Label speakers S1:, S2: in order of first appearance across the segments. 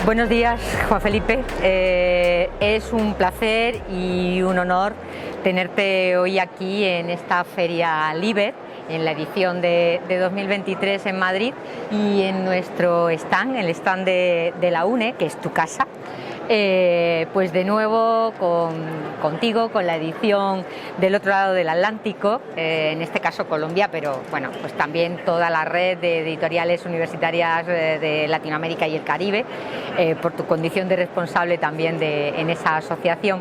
S1: Buenos días, Juan Felipe. Es un placer y un honor tenerte hoy aquí en esta Feria Liber, en la edición de 2023 en Madrid y en nuestro stand, el stand de la UNE, que es tu casa. Pues de nuevo contigo, con la edición del otro lado del Atlántico, en este caso Colombia, pero bueno, pues también toda la red de editoriales universitarias de Latinoamérica y el Caribe, por tu condición de responsable también en esa asociación,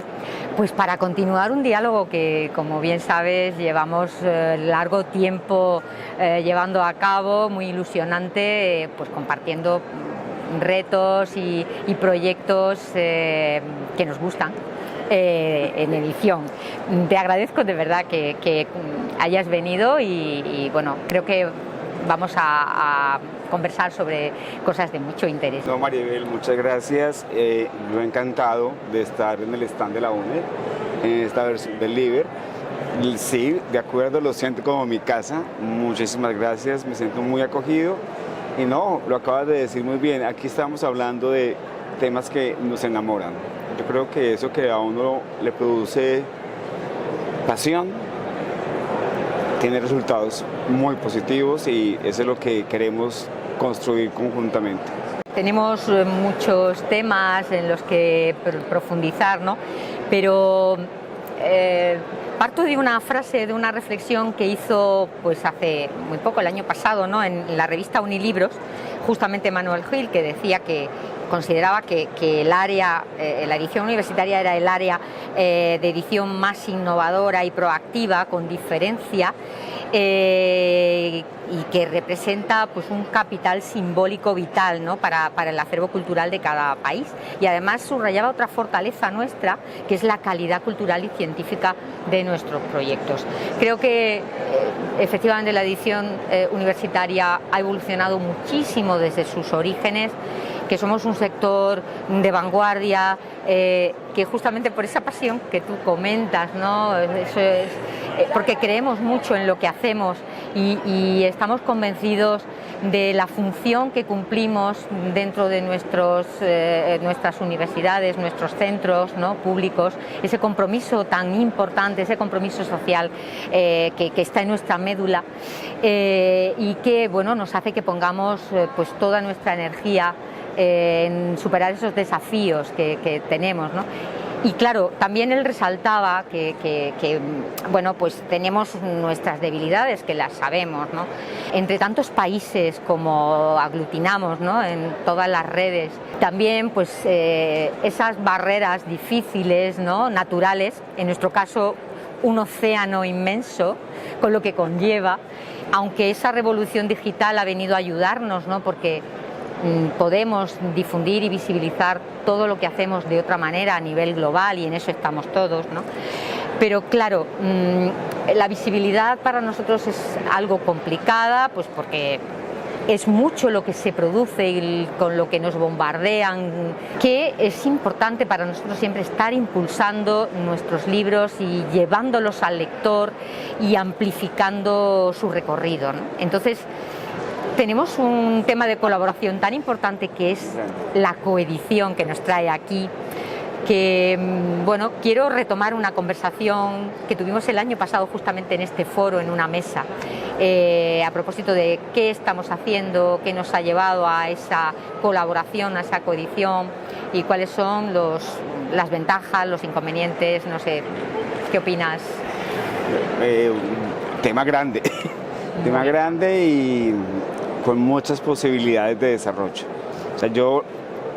S1: pues para continuar un diálogo que, como bien sabes, llevamos largo tiempo llevando a cabo, muy ilusionante, pues compartiendo retos y proyectos que nos gustan en edición. Te agradezco de verdad que hayas venido y bueno, creo que vamos a conversar sobre cosas de mucho interés.
S2: No, Maribel, muchas gracias. Yo encantado de estar en el stand de la UNE, en esta versión del Liber. Sí, de acuerdo, lo siento como mi casa. Muchísimas gracias, me siento muy acogido. Y no, lo acabas de decir muy bien, aquí estamos hablando de temas que nos enamoran. Yo creo que eso que a uno le produce pasión tiene resultados muy positivos y eso es lo que queremos construir conjuntamente.
S1: Tenemos muchos temas en los que profundizar, ¿no? Pero parto de una frase, de una reflexión que hizo pues hace muy poco, el año pasado, ¿no? En la revista Unilibros, justamente Manuel Gil, que decía que consideraba que el área, la edición universitaria era el área de edición más innovadora y proactiva, con diferencia, y que representa pues un capital simbólico vital, ¿no? para el acervo cultural de cada país, y además subrayaba otra fortaleza nuestra, que es la calidad cultural y científica de nuestros proyectos. Creo que efectivamente la edición universitaria ha evolucionado muchísimo desde sus orígenes, que somos un sector de vanguardia, que justamente por esa pasión que tú comentas, ¿no? Eso es, porque creemos mucho en lo que hacemos y estamos convencidos de la función que cumplimos dentro de nuestras universidades, nuestros centros, ¿no? públicos, ese compromiso tan importante, ese compromiso social que está en nuestra médula, y que bueno, nos hace que pongamos pues toda nuestra energía en superar esos desafíos que tenemos, ¿no? Y claro, también él resaltaba que bueno, pues tenemos nuestras debilidades, que las sabemos, ¿no? Entre tantos países como aglutinamos, ¿no? En todas las redes, también pues esas barreras difíciles, ¿no? Naturales, en nuestro caso un océano inmenso, con lo que conlleva, aunque esa revolución digital ha venido a ayudarnos, ¿no? Porque podemos difundir y visibilizar todo lo que hacemos de otra manera a nivel global, y en eso estamos todos, ¿no? Pero claro, la visibilidad para nosotros es algo complicada, pues porque es mucho lo que se produce y con lo que nos bombardean, que es importante para nosotros siempre estar impulsando nuestros libros y llevándolos al lector y amplificando su recorrido, ¿no? Entonces, tenemos un tema de colaboración tan importante, que es la coedición, que nos trae aquí, que bueno, quiero retomar una conversación que tuvimos el año pasado justamente en este foro, en una mesa, a propósito de qué estamos haciendo, qué nos ha llevado a esa colaboración, a esa coedición, y cuáles son las ventajas, los inconvenientes, no sé, ¿qué opinas?
S2: Tema grande, tema grande y con muchas posibilidades de desarrollo. O sea, yo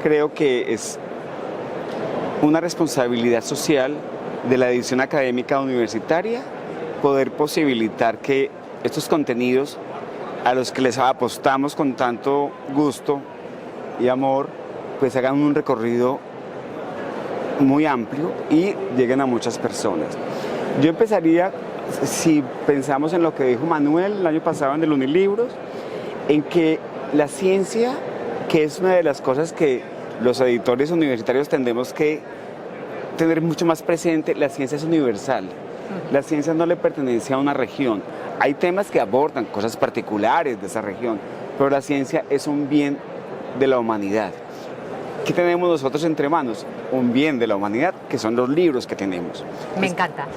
S2: creo que es una responsabilidad social de la edición académica universitaria poder posibilitar que estos contenidos a los que les apostamos con tanto gusto y amor, pues hagan un recorrido muy amplio y lleguen a muchas personas. Yo empezaría, si pensamos en lo que dijo Manuel el año pasado en el Unilibros, en que la ciencia, que es una de las cosas que los editores universitarios tendemos que tener mucho más presente, la ciencia es universal. La ciencia no le pertenece a una región. Hay temas que abordan cosas particulares de esa región, pero la ciencia es un bien de la humanidad. ¿qué tenemos nosotros entre manos? Un bien de la humanidad, que son los libros que tenemos.
S1: Me encanta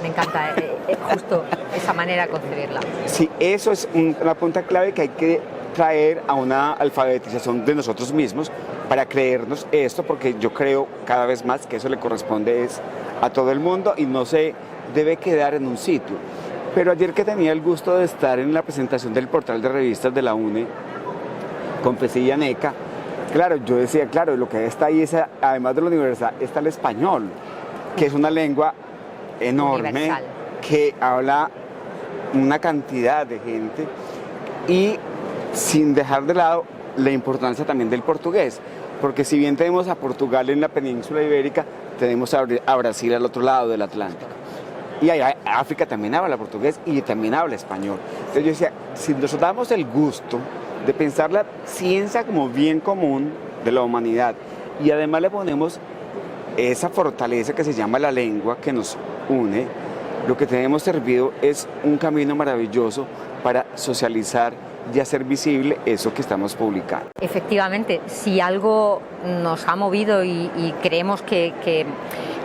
S1: justo esa manera de concebirla.
S2: Sí, eso es una punta clave que hay que traer a una alfabetización de nosotros mismos para creernos esto, porque yo creo cada vez más que eso le corresponde a todo el mundo y no se debe quedar en un sitio. Pero ayer que tenía el gusto de estar en la presentación del portal de revistas de la UNE con Pesí y Aneca, claro, yo decía, claro, lo que está ahí es, además de la universidad, está el español, que es una lengua enorme, universal, que habla una cantidad de gente, y sin dejar de lado la importancia también del portugués, porque si bien tenemos a Portugal en la península ibérica, tenemos a Brasil al otro lado del Atlántico. Y África también habla portugués y también habla español. Entonces yo decía, si nos damos el gusto de pensar la ciencia como bien común de la humanidad y además le ponemos esa fortaleza que se llama la lengua que nos une, lo que tenemos servido es un camino maravilloso para socializar y hacer visible eso que estamos publicando.
S1: Efectivamente, si algo nos ha movido y creemos que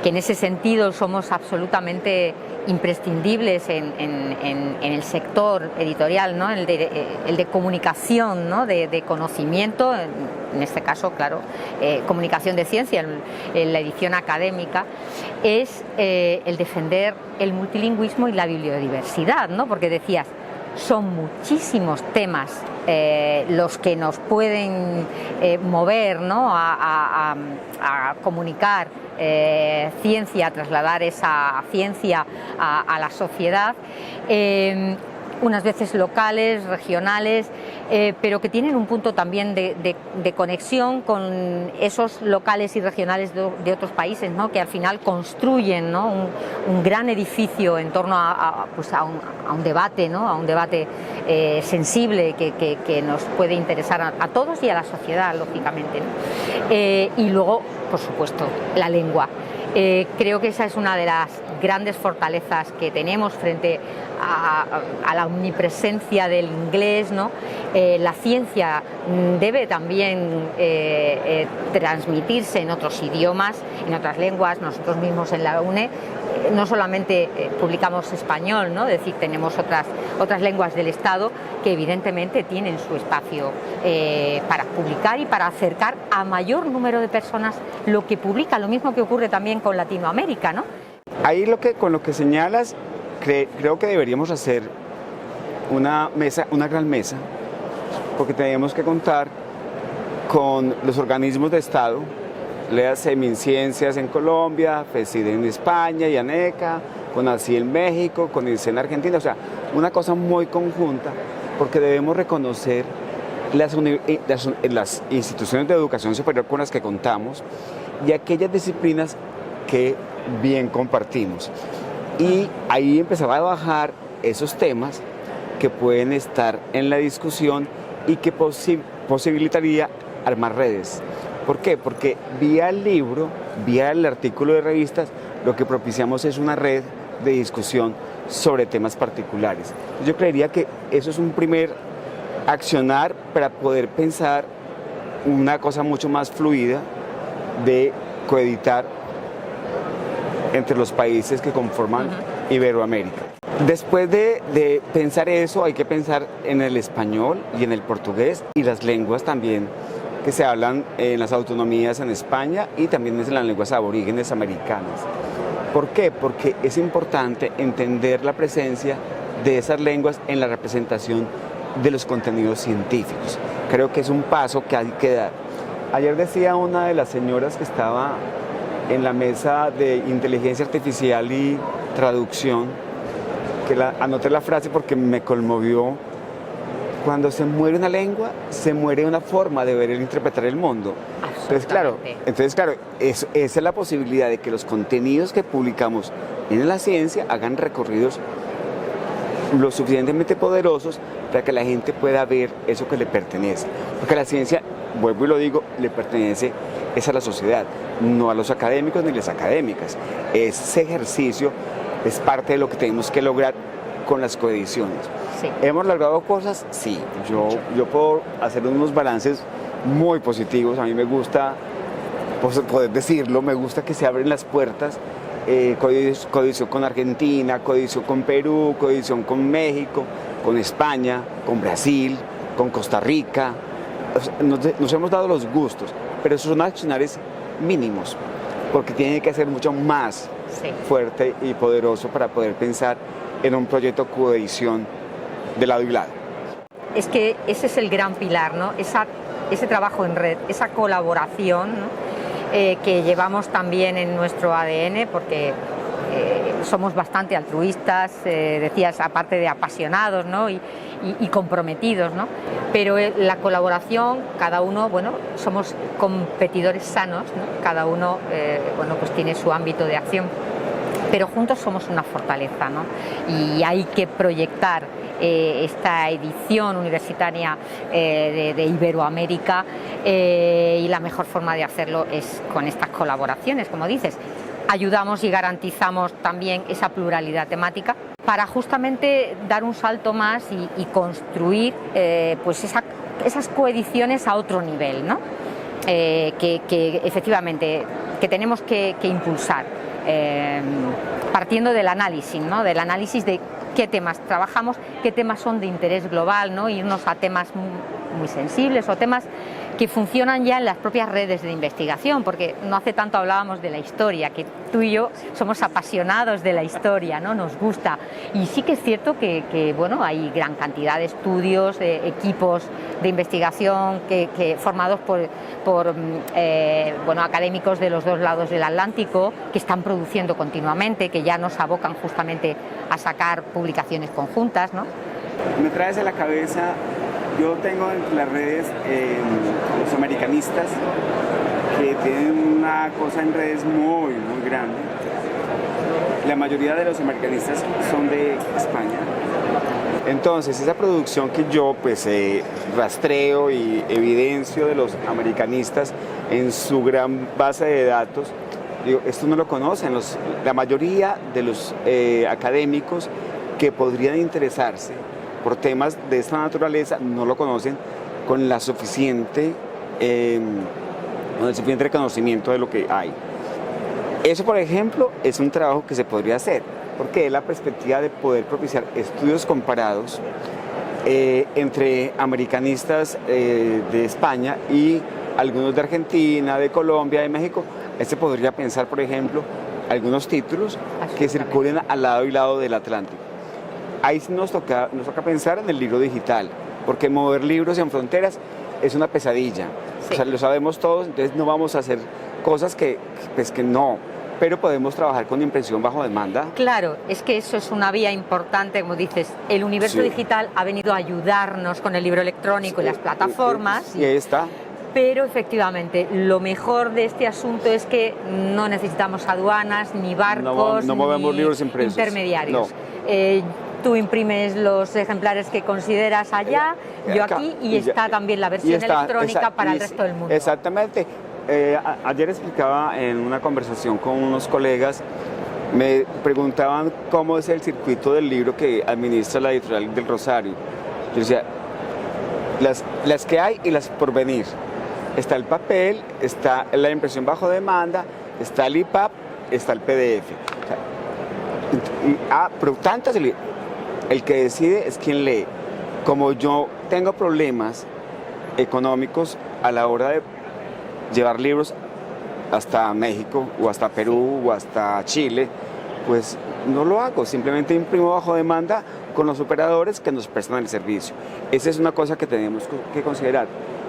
S1: en ese sentido somos absolutamente imprescindibles en el sector editorial, ¿no? el de comunicación, ¿no? de conocimiento, en este caso, claro, comunicación de ciencia, en la edición académica, es el defender el multilingüismo y la biodiversidad, ¿no? Porque decías, son muchísimos temas los que nos pueden mover, ¿no? a comunicar ciencia, a trasladar esa ciencia a la sociedad, unas veces locales, regionales, pero que tienen un punto también de conexión con esos locales y regionales de otros países, ¿no? Que al final construyen, ¿no? un gran edificio en torno a un debate, ¿no? A un debate sensible que nos puede interesar a todos y a la sociedad, lógicamente, ¿no? Y luego, por supuesto, la lengua. Creo que esa es una de las grandes fortalezas que tenemos frente a la omnipresencia del inglés, ¿no? La ciencia debe también transmitirse en otros idiomas, en otras lenguas. Nosotros mismos en la UNE no solamente publicamos español, ¿no? Es decir, tenemos otras lenguas del Estado que evidentemente tienen su espacio para publicar y para acercar a mayor número de personas lo que publica, lo mismo que ocurre también con Latinoamérica, ¿no?
S2: Ahí con lo que señalas, creo que deberíamos hacer una gran mesa, porque tenemos que contar con los organismos de Estado, léase MinCiencias en Colombia, FECIDE en España y ANECA, con ASI en México, con INSEE en Argentina, o sea, una cosa muy conjunta, porque debemos reconocer las instituciones de educación superior con las que contamos y aquellas disciplinas que bien compartimos. Y ahí empezaba a bajar esos temas que pueden estar en la discusión y que posibilitaría armar redes. ¿Por qué? Porque vía el libro, vía el artículo de revistas, lo que propiciamos es una red de discusión sobre temas particulares. Yo creería que eso es un primer accionar para poder pensar una cosa mucho más fluida de coeditar entre los países que conforman Iberoamérica. Después de pensar eso, hay que pensar en el español y en el portugués y las lenguas también que se hablan en las autonomías en España y también en las lenguas aborígenes americanas. ¿Por qué? Porque es importante entender la presencia de esas lenguas en la representación de los contenidos científicos. Creo que es un paso que hay que dar. Ayer decía una de las señoras que estaba en la mesa de inteligencia artificial y traducción, que anoté la frase porque me conmovió: cuando se muere una lengua, se muere una forma de ver y interpretar el mundo. Entonces, claro, esa es la posibilidad de que los contenidos que publicamos en la ciencia hagan recorridos lo suficientemente poderosos para que la gente pueda ver eso que le pertenece. Porque la ciencia, vuelvo y lo digo, le pertenece es a la sociedad, no a los académicos ni las académicas. Ese ejercicio es parte de lo que tenemos que lograr con las coediciones.
S1: Sí.
S2: ¿Hemos logrado cosas? Sí. Yo puedo hacer unos balances muy positivos. A mí me gusta poder decirlo, me gusta que se abren las puertas, coedición con Argentina, coedición con Perú, coedición con México, con España, con Brasil, con Costa Rica. O sea, nos hemos dado los gustos, pero esos son accionarios mínimos, porque tiene que ser mucho más fuerte y poderoso para poder pensar en un proyecto coedición de lado y lado.
S1: Es que ese es el gran pilar, ¿no? Ese trabajo en red, esa colaboración, ¿no? Que llevamos también en nuestro ADN, porque somos bastante altruistas, decías, aparte de apasionados, ¿no? y comprometidos, ¿no? Pero la colaboración, cada uno, bueno, somos competidores sanos, ¿no? Cada uno, bueno, pues tiene su ámbito de acción, pero juntos somos una fortaleza, ¿no? Y hay que proyectar esta edición universitaria de Iberoamérica, y la mejor forma de hacerlo es con estas colaboraciones, como dices. Ayudamos y garantizamos también esa pluralidad temática para justamente dar un salto más y construir pues esas coediciones a otro nivel, ¿no? Que efectivamente que tenemos que impulsar, partiendo del análisis, ¿no? Del análisis de qué temas trabajamos, qué temas son de interés global, ¿no? Irnos a temas muy sensibles o temas que funcionan ya en las propias redes de investigación, porque no hace tanto hablábamos de la historia, que tú y yo somos apasionados de la historia, ¿no? Nos gusta, y sí que es cierto que bueno, hay gran cantidad de estudios, de equipos de investigación formados por bueno, académicos de los dos lados del Atlántico, que están produciendo continuamente, que ya nos abocan justamente a sacar publicaciones conjuntas, ¿no?
S2: Me traes a la cabeza, yo tengo en las redes los americanistas, que tienen una cosa en redes muy grande. La mayoría de los americanistas son de España. Entonces, esa producción que yo pues rastreo y evidencio de los americanistas en su gran base de datos, digo, esto no lo conocen la mayoría de los académicos que podrían interesarse por temas de esta naturaleza, no lo conocen con el suficiente reconocimiento de lo que hay. Eso, por ejemplo, es un trabajo que se podría hacer, porque es la perspectiva de poder propiciar estudios comparados entre americanistas de España y algunos de Argentina, de Colombia, de México. Se podría pensar, por ejemplo, algunos títulos que circulen al lado y lado del Atlántico. Ahí nos toca pensar en el libro digital, porque mover libros en fronteras es una pesadilla. Sí. O sea, lo sabemos todos, entonces no vamos a hacer cosas que no, pero podemos trabajar con impresión bajo demanda.
S1: Claro, es que eso es una vía importante, como dices, el universo digital ha venido a ayudarnos con el libro electrónico y las plataformas.
S2: Y ahí está.
S1: Pero efectivamente, lo mejor de este asunto es que no necesitamos aduanas, ni barcos,
S2: no movemos
S1: ni
S2: libros impresos.
S1: Intermediarios. No. Tú imprimes los ejemplares que consideras allá, yo aquí, y está también la versión electrónica para el resto del mundo.
S2: Exactamente. Ayer explicaba en una conversación con unos colegas, me preguntaban cómo es el circuito del libro que administra la editorial del Rosario. Yo decía, las que hay y las por venir. Está el papel, está la impresión bajo demanda, está el EPUB, está el PDF. O sea, pero tantas, el que decide es quien lee. Como yo tengo problemas económicos a la hora de llevar libros hasta México o hasta Perú o hasta Chile, pues no lo hago, simplemente imprimo bajo demanda con los operadores que nos prestan el servicio. Esa es una cosa que tenemos que considerar.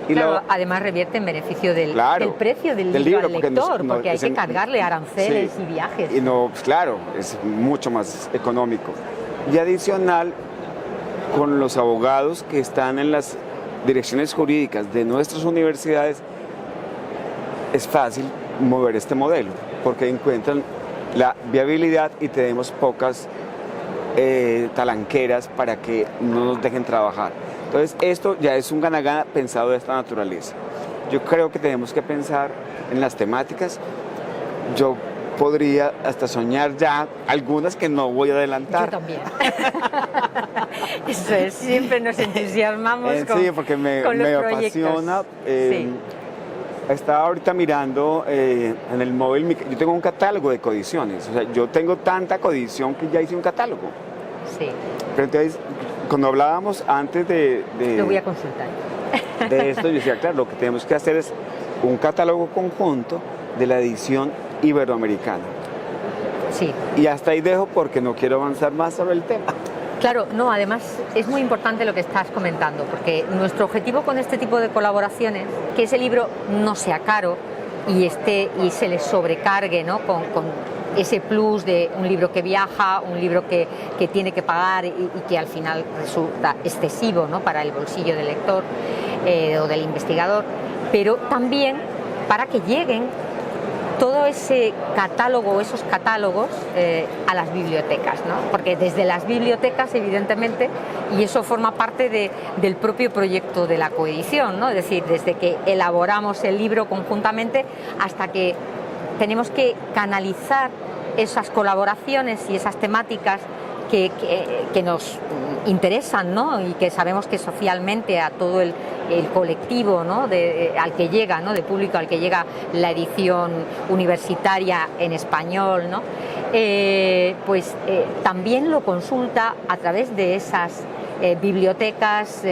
S2: Y
S1: claro, además revierte en beneficio del precio del libro al lector, porque hay que cargarle aranceles y viajes.
S2: Y no, claro, es mucho más económico. Y adicional, con los abogados que están en las direcciones jurídicas de nuestras universidades, es fácil mover este modelo, porque encuentran la viabilidad y tenemos pocas talanqueras para que no nos dejen trabajar. Entonces, esto ya es un gana-gana pensado de esta naturaleza. Yo creo que tenemos que pensar en las temáticas. Yo podría hasta soñar ya algunas que no voy a adelantar.
S1: Yo también. Eso es, siempre nos entusiasmamos
S2: sí, porque me
S1: apasiona.
S2: Estaba ahorita mirando en el móvil, yo tengo un catálogo de codiciones, o sea, yo tengo tanta codición que ya hice un catálogo.
S1: Sí.
S2: Pero entonces, cuando hablábamos antes
S1: Lo voy a consultar.
S2: de esto, yo decía, claro, lo que tenemos que hacer es un catálogo conjunto de la edición iberoamericana.
S1: Sí.
S2: Y hasta ahí dejo porque no quiero avanzar más sobre el tema.
S1: Claro, no, además es muy importante lo que estás comentando, porque nuestro objetivo con este tipo de colaboraciones, que ese libro no sea caro y se le sobrecargue, ¿no? con ese plus de un libro que viaja, un libro que tiene que pagar y que al final resulta excesivo, ¿no? Para el bolsillo del lector o del investigador, pero también para que lleguen todo ese catálogo, esos catálogos a las bibliotecas, ¿no? Porque desde las bibliotecas, evidentemente, y eso forma parte del propio proyecto de la coedición, ¿no? Es decir, desde que elaboramos el libro conjuntamente hasta que tenemos que canalizar esas colaboraciones y esas temáticas que nos interesan, ¿no? Y que sabemos que socialmente a todo el colectivo, ¿no? Al que llega, ¿no? De público al que llega la edición universitaria en español, ¿no? También lo consulta a través de esas bibliotecas,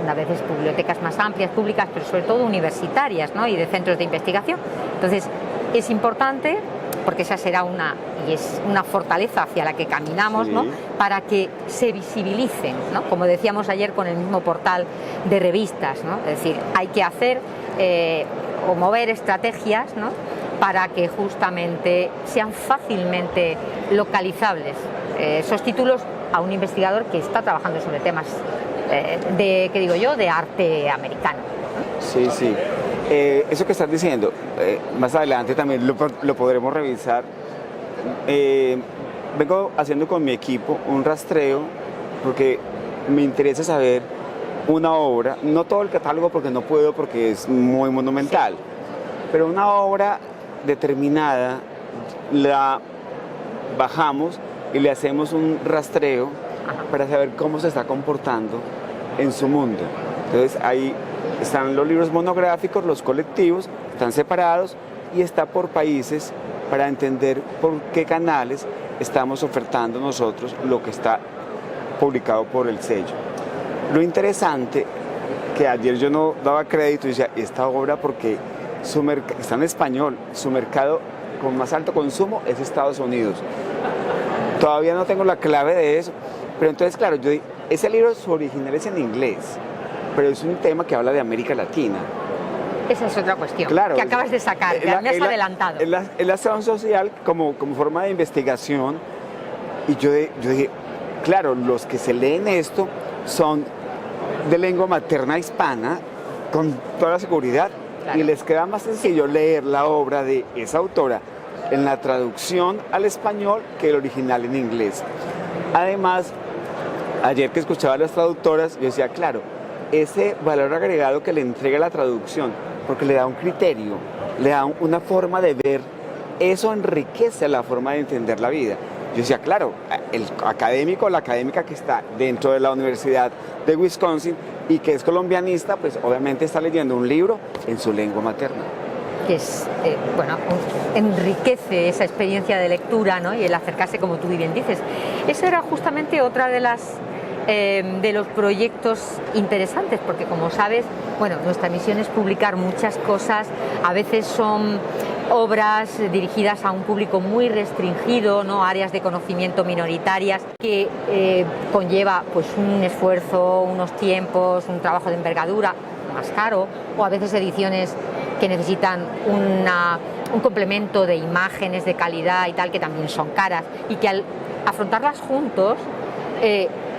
S1: a veces bibliotecas más amplias, públicas, pero sobre todo universitarias, ¿no? Y de centros de investigación. Entonces, es importante, porque esa será una fortaleza hacia la que caminamos, sí, ¿no? Para que se visibilicen, ¿no? Como decíamos ayer con el mismo portal de revistas, ¿no? Es decir, hay que hacer o mover estrategias, ¿no? Para que justamente sean fácilmente localizables esos títulos a un investigador que está trabajando sobre temas de arte americano, ¿no?
S2: Sí, sí. Eso que estás diciendo, más adelante también lo podremos revisar. Vengo haciendo con mi equipo un rastreo porque me interesa saber una obra, no todo el catálogo porque no puedo, porque es muy monumental, pero una obra determinada la bajamos y le hacemos un rastreo para saber cómo se está comportando en su mundo. Entonces ahí están los libros monográficos, los colectivos, están separados y está por países para entender por qué canales estamos ofertando nosotros lo que está publicado por el sello. Lo interesante, que ayer yo no daba crédito y decía, esta obra porque está en español, su mercado con más alto consumo es Estados Unidos. Todavía no tengo la clave de eso, pero entonces claro, ese libro su original es en inglés, pero es un tema que habla de América Latina.
S1: Esa es otra cuestión,
S2: claro,
S1: que acabas de sacar, que me has adelantado.
S2: Es la acción social como forma de investigación, y yo dije, claro, los que se leen esto son de lengua materna hispana, con toda la seguridad, claro, y les queda más sencillo leer la obra de esa autora en la traducción al español que el original en inglés. Además, ayer que escuchaba a las traductoras, yo decía, claro, ese valor agregado que le entrega la traducción, porque le da un criterio, le da una forma de ver, eso enriquece la forma de entender la vida. Yo decía, claro, el académico o la académica que está dentro de la Universidad de Wisconsin y que es colombianista, pues obviamente está leyendo un libro en su lengua materna.
S1: Que es, enriquece esa experiencia de lectura, ¿no? Y el acercarse, como tú bien dices. Esa era justamente otra de los proyectos interesantes, porque como sabes, bueno, nuestra misión es publicar muchas cosas, a veces son obras dirigidas a un público muy restringido, ¿no? Áreas de conocimiento minoritarias, que conlleva pues un esfuerzo, unos tiempos, un trabajo de envergadura más caro, o a veces ediciones que necesitan un complemento de imágenes de calidad y tal, que también son caras, y que al afrontarlas juntos,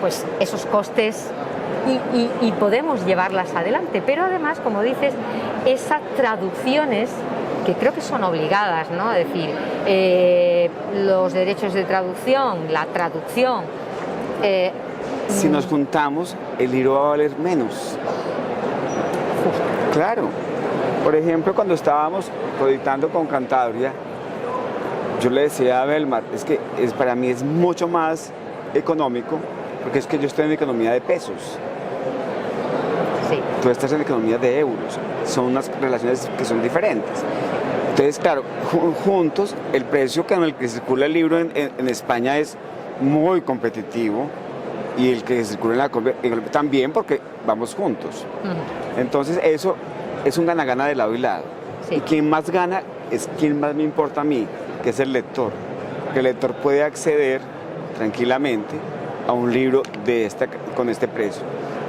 S1: pues esos costes y podemos llevarlas adelante. Pero además, como dices, esas traducciones que creo que son obligadas, ¿no? Es decir, los derechos de traducción, la traducción.
S2: Si nos juntamos, el libro va a valer menos.
S1: Justo.
S2: Claro. Por ejemplo, cuando estábamos editando con Cantabria, yo le decía a Belmar, es que para mí es mucho más económico, porque es que yo estoy en economía de pesos.
S1: Sí.
S2: Tú estás en economía de euros. son unas relaciones que son diferentes. Entonces, claro, juntos, el precio con el que circula el libro en España es muy competitivo y el que circula en Colombia también, porque vamos juntos. Entonces, eso es un gana-gana de lado y lado. Sí. Y quien más gana es quien más me importa a mí, que es el lector. Que el lector puede acceder tranquilamente a un libro con este precio.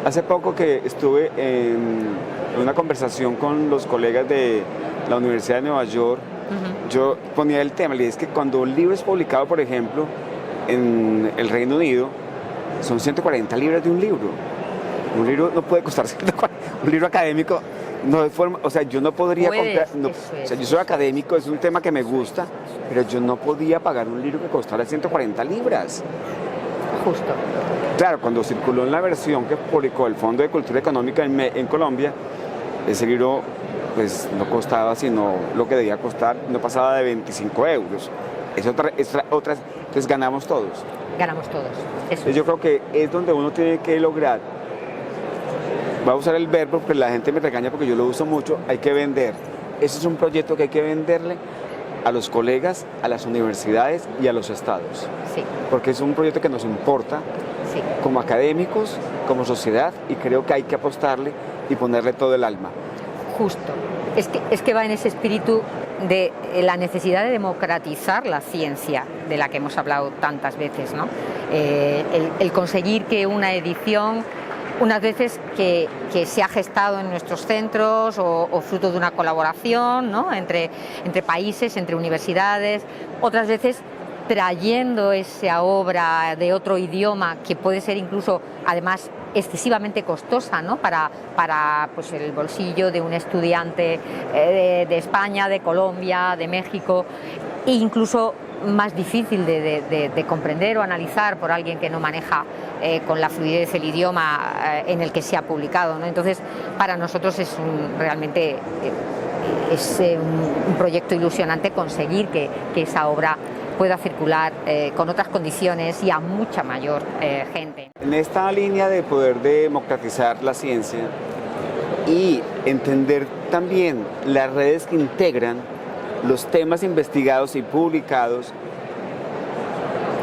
S2: Hace poco que estuve en una conversación con los colegas de la Universidad de Nueva York, yo ponía el tema, le dije, es que cuando un libro es publicado, por ejemplo, en el Reino Unido, son 140 libras de un libro. Un libro no puede costar 140, un libro académico, no de forma, o sea, yo no podría comprar, o sea, yo soy académico, es un tema que me gusta, pero yo no podía pagar un libro que costara 140 libras.
S1: Justo.
S2: Claro, cuando circuló en la versión que publicó el Fondo de Cultura Económica en Colombia, ese libro pues no costaba sino lo que debía costar, no pasaba de 25 euros. Es otra, entonces ganamos todos.
S1: Ganamos todos. Eso.
S2: Yo creo que es donde uno tiene que lograr, voy a usar el verbo porque la gente me regaña porque yo lo uso mucho, hay que vender. Ese es un proyecto que hay que venderle a los colegas, a las universidades y a los estados.
S1: Sí.
S2: Porque es un proyecto que nos importa como académicos, como sociedad, y creo que hay que apostarle y ponerle todo el alma.
S1: Justo. Es que va en ese espíritu de la necesidad de democratizar la ciencia, de la que hemos hablado tantas veces, ¿no? El conseguir que una edición, unas veces que se ha gestado en nuestros centros o fruto de una colaboración, ¿no? entre países, entre universidades, otras veces trayendo esa obra de otro idioma que puede ser incluso, además, excesivamente costosa, ¿no? para pues, el bolsillo de un estudiante de España, de Colombia, de México, e incluso más difícil de comprender o analizar por alguien que no maneja con la fluidez el idioma en el que se ha publicado, ¿no? Entonces, para nosotros es realmente un proyecto ilusionante conseguir que esa obra pueda circular con otras condiciones y a mucha mayor gente.
S2: En esta línea de poder democratizar la ciencia y entender también las redes que integran los temas investigados y publicados,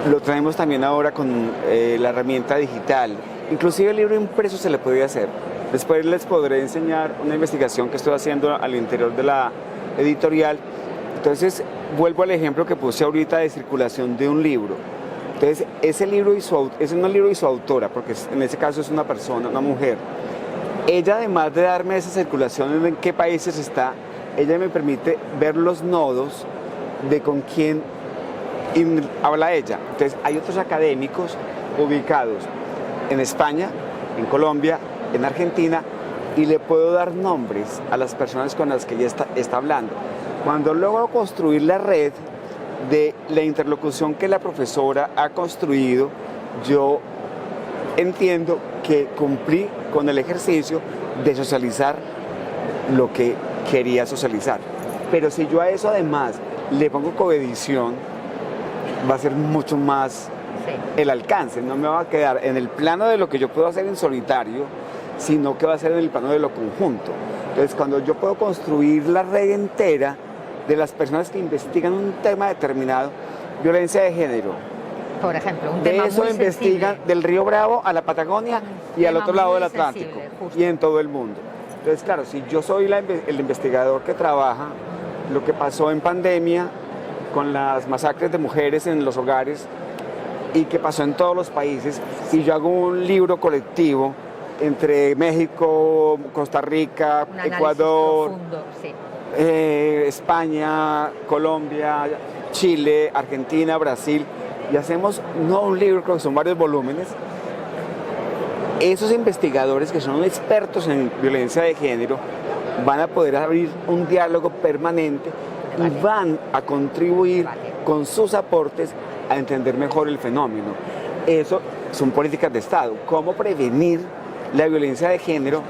S2: lo traemos también ahora con la herramienta digital. Inclusive el libro impreso se le puede hacer. Después les podré enseñar una investigación que estoy haciendo al interior de la editorial. Entonces, vuelvo al ejemplo que puse ahorita de circulación de un libro. Entonces, ese libro es un libro y su autora, porque en ese caso es una persona, una mujer. Ella, además de darme esa circulación en qué países está, ella me permite ver los nodos de con quién habla ella. Entonces, hay otros académicos ubicados en España, en Colombia, en Argentina, y le puedo dar nombres a las personas con las que ella está hablando. Cuando logro construir la red de la interlocución que la profesora ha construido, yo entiendo que cumplí con el ejercicio de socializar lo que quería socializar. Pero si yo a eso además le pongo coedición, va a ser mucho más el alcance, no me va a quedar en el plano de lo que yo puedo hacer en solitario, sino que va a ser en el plano de lo conjunto. Entonces, cuando yo puedo construir la red entera de las personas que investigan un tema determinado, violencia de género,
S1: por ejemplo, un
S2: de
S1: tema
S2: eso
S1: muy
S2: investigan
S1: sensible.
S2: Del Río Bravo a la Patagonia y al otro lado del Atlántico,
S1: sensible,
S2: y en todo el mundo. Entonces, claro, si yo soy el investigador que trabaja lo que pasó en pandemia con las masacres de mujeres en los hogares y que pasó en todos los países, y yo hago un libro colectivo entre México, Costa Rica, Ecuador,
S1: profundo, sí.
S2: España, Colombia, Chile, Argentina, Brasil, y hacemos no un libro, creo que son varios volúmenes. Esos investigadores que son expertos en violencia de género van a poder abrir un diálogo permanente y van a contribuir con sus aportes a entender mejor el fenómeno. Eso son políticas de Estado. ¿Cómo prevenir la violencia de género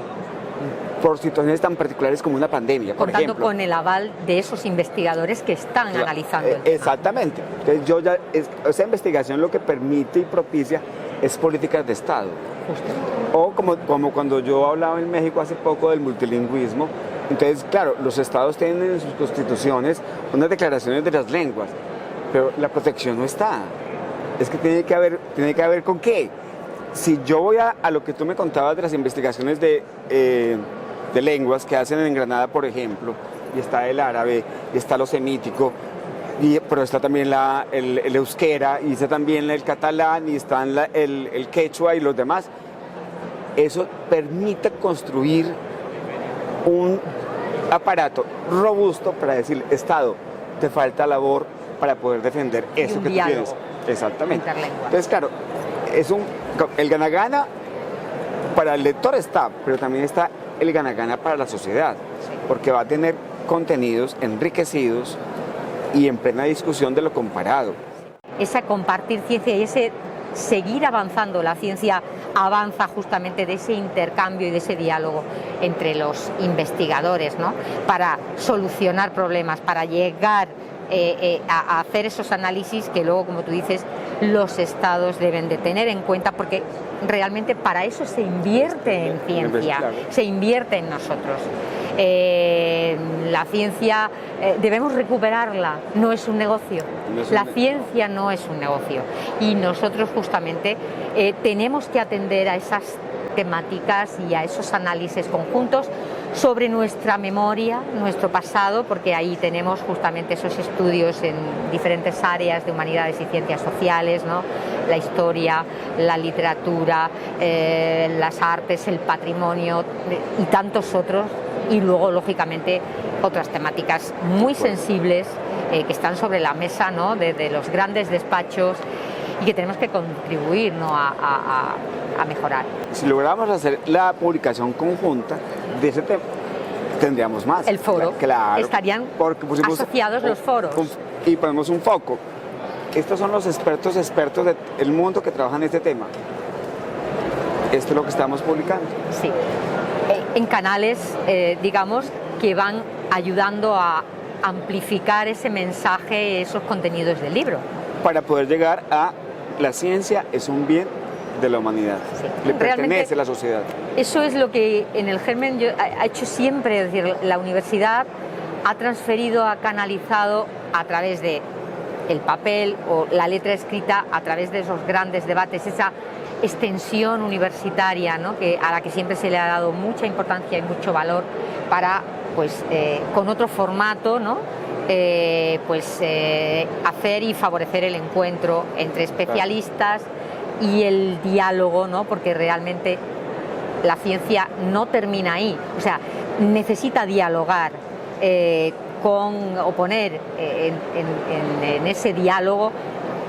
S2: por situaciones tan particulares como una pandemia, por
S1: Contando
S2: ejemplo?
S1: con el aval de esos investigadores que están analizando el tema.
S2: Exactamente. Entonces esa investigación lo que permite y propicia es políticas de Estado.
S1: Justo.
S2: O como cuando yo hablaba en México hace poco del multilingüismo, Entonces, claro, los estados tienen en sus constituciones unas declaraciones de las lenguas, pero la protección no está. Es que tiene que haber con qué. Si yo voy a lo que tú me contabas de las investigaciones de lenguas que hacen en Granada, por ejemplo, y está el árabe, y está lo semítico, pero está también el euskera, y está también el catalán, y está el quechua y los demás. Eso permite construir un aparato robusto para decir, Estado, te falta labor para poder defender eso que tú tienes. Exactamente. Entonces, claro, el gana-gana para el lector está, pero también está el gana-gana para la sociedad, porque va a tener contenidos enriquecidos y en plena discusión de lo comparado.
S1: Esa compartir ciencia y ese seguir avanzando, la ciencia avanza justamente de ese intercambio y de ese diálogo entre los investigadores, ¿no? Para solucionar problemas, para llegar a hacer esos análisis que luego, como tú dices, los estados deben de tener en cuenta, porque realmente para eso se invierte en ciencia, se invierte en nosotros. La ciencia debemos recuperarla, no es un negocio. La ciencia no es un negocio y nosotros justamente tenemos que atender a esas temáticas y a esos análisis conjuntos sobre nuestra memoria, nuestro pasado, porque ahí tenemos justamente esos estudios en diferentes áreas de humanidades y ciencias sociales, ¿no? La historia, la literatura, las artes, el patrimonio y tantos otros, y luego lógicamente otras temáticas muy sensibles que están sobre la mesa, ¿no? de los grandes despachos, y que tenemos que contribuir, ¿no? a mejorar.
S2: Si logramos hacer la publicación conjunta de ese tema, tendríamos más.
S1: El foro.
S2: Claro.
S1: Estarían asociados los foros.
S2: Y ponemos un foco. Estos son los expertos del mundo que trabajan en este tema. Esto es lo que estamos publicando.
S1: Sí. En canales, digamos, que van ayudando a amplificar ese mensaje, esos contenidos del libro.
S2: Para poder llegar a la ciencia es un bien de la humanidad, sí. Le pertenece a la sociedad.
S1: Eso es lo que en el Germen ha hecho siempre, es decir, la universidad ha transferido, ha canalizado a través de el papel o la letra escrita, a través de esos grandes debates, esa extensión universitaria, ¿no? A la que siempre se le ha dado mucha importancia y mucho valor para, pues, con otro formato, ¿no? Hacer y favorecer el encuentro entre especialistas y el diálogo, ¿no? Porque realmente la ciencia no termina ahí, o sea, necesita dialogar o poner en ese diálogo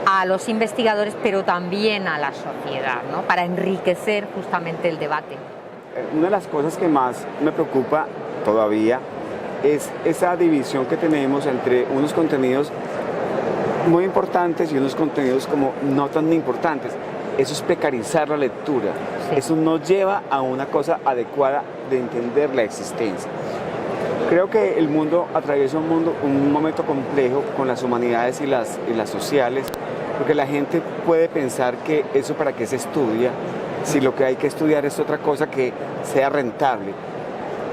S1: a los investigadores, pero también a la sociedad, ¿no? Para enriquecer justamente el debate.
S2: Una de las cosas que más me preocupa todavía es esa división que tenemos entre unos contenidos muy importantes y unos contenidos como no tan importantes. Eso es precarizar la lectura. Sí. Eso no lleva a una cosa adecuada de entender la existencia. Creo que el mundo atraviesa un momento complejo con las humanidades y las sociales, porque la gente puede pensar que eso para qué se estudia, si lo que hay que estudiar es otra cosa que sea rentable.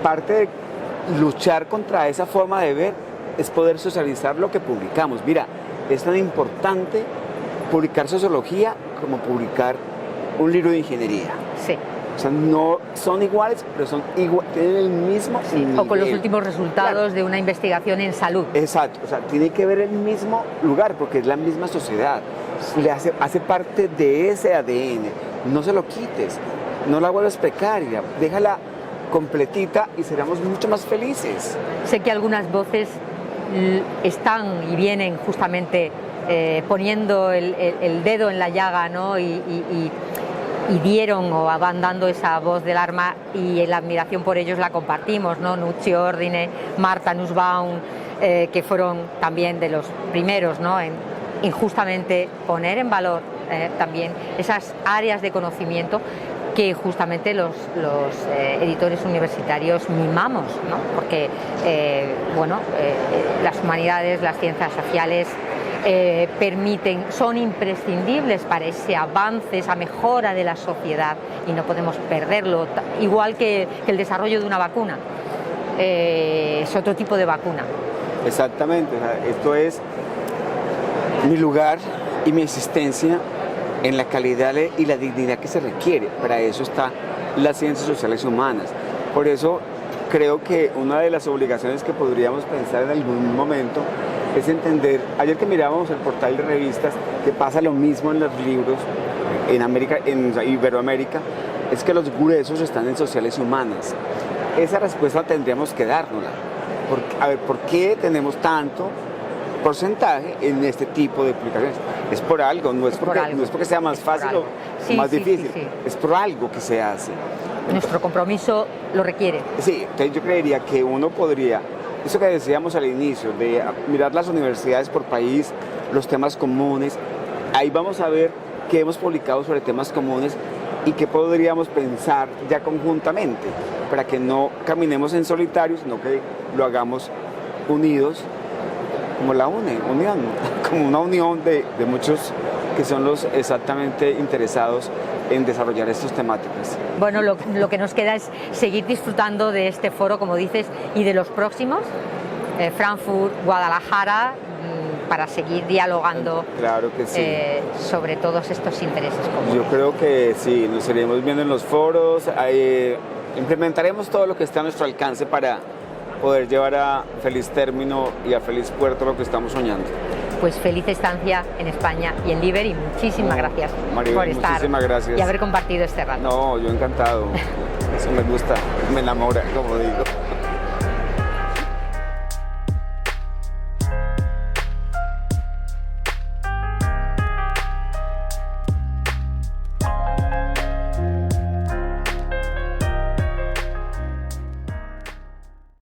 S2: Parte de luchar contra esa forma de ver es poder socializar lo que publicamos. Mira, es tan importante publicar sociología como publicar un libro de ingeniería.
S1: Sí.
S2: O sea, no son iguales, pero tienen el mismo nivel.
S1: O con los últimos resultados de una investigación en salud.
S2: Exacto, o sea, tiene que ver el mismo lugar porque es la misma sociedad. Sí. Hace parte de ese ADN. No se lo quites, no la vuelvas precaria, déjala completita y seremos mucho más felices.
S1: Sé que algunas voces están y vienen justamente poniendo el dedo en la llaga, ¿no? y dieron o van dando esa voz del arma, y la admiración por ellos la compartimos, ¿no? Nucci Ordine, Marta Nussbaum, que fueron también de los primeros, ¿no? en justamente poner en valor también esas áreas de conocimiento que justamente los editores universitarios mimamos, ¿no? Porque las humanidades, las ciencias sociales son imprescindibles para ese avance, esa mejora de la sociedad, y no podemos perderlo, igual que el desarrollo de una vacuna. es otro tipo de vacuna.
S2: Exactamente, o sea, esto es mi lugar y mi existencia en la calidad y la dignidad que se requiere. Para eso está las ciencias sociales y humanas. Por eso creo que una de las obligaciones que podríamos pensar en algún momento es entender, ayer que mirábamos el portal de revistas, que pasa lo mismo en los libros en América, en Iberoamérica, es que los gruesos están en sociales y humanas. Esa respuesta tendríamos que dárnosla. A ver, ¿por qué tenemos tanto porcentaje en este tipo de publicaciones? Es por algo, no es porque sea más fácil o más difícil, es por algo que se hace.
S1: Nuestro compromiso lo requiere.
S2: Sí, entonces yo creería que uno podría, eso que decíamos al inicio, de mirar las universidades por país, los temas comunes, ahí vamos a ver qué hemos publicado sobre temas comunes y qué podríamos pensar ya conjuntamente, para que no caminemos en solitario, sino que lo hagamos unidos, como la unión, como una unión de muchos que son los exactamente interesados en desarrollar estas temáticas.
S1: Bueno, lo que nos queda es seguir disfrutando de este foro, como dices, y de los próximos, Frankfurt, Guadalajara, para seguir dialogando.
S2: Claro que sí.
S1: Sobre todos estos intereses comunes.
S2: Yo creo que sí, nos iremos viendo en los foros, implementaremos todo lo que está a nuestro alcance para poder llevar a feliz término y a feliz puerto lo que estamos soñando.
S1: Pues feliz estancia en España y en Liber, y muchísimas gracias por estar
S2: muchísimas gracias.
S1: Y haber compartido este rato.
S2: No, yo encantado. Eso me gusta, me enamora, como digo.